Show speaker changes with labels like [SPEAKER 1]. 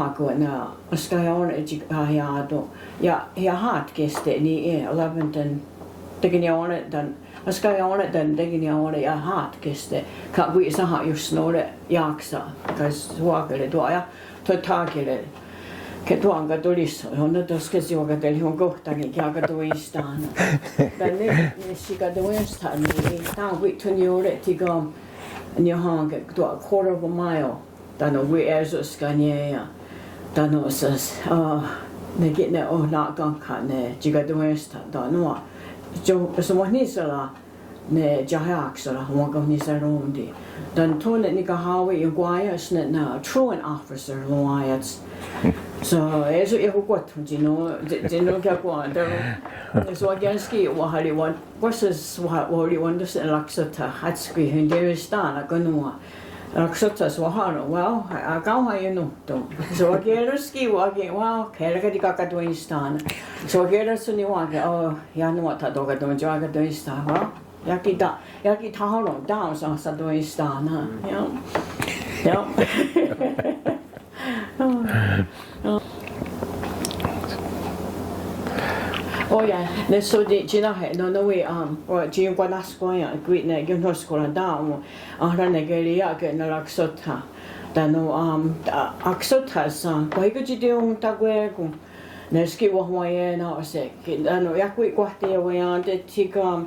[SPEAKER 1] Chicago na Askayaonwéhskwani ja hat keste ni 11 dan tegenjaone dan Askayaonwéhskwani dan tegenjaone ja hat keste ka vi sa ha just snore jaksa kas suakele tuoja totagele ke tuanga tulis on toskes joka teli on kohtakin joka tuistaan dan ne Chicagoista ni ta vi tunjore tigam ni hanke tuo quarter of a mile dan we Aionteweienhstà ja dan osas ne gitne na ganka ne Chicagoista dan no jo so ni sala ne jahaksala ni sarondi dan tone ni ka hawe Ionkwahronkha'onhátie na truant officer loyats so eso eu gosto de no que aguarda so ganski wa hali wan versus wa wan dus laksata hatski hinderistana ganua laksata so hano well a gawa no to so ganski wa ge wow kera di kakatuistana so gera suni wa ge ya no ta doga do jaga do istana yaki ta hano down sa do istana yeah Oh yeah, ne so di China he no we Ionkwahronkha'onhátie grit ne gynthoskola down ne gelia ke na laksota dan no aksota sa koigo jideung tagwe ku ne ski wa na se dan no yakwi kwahte we ante tika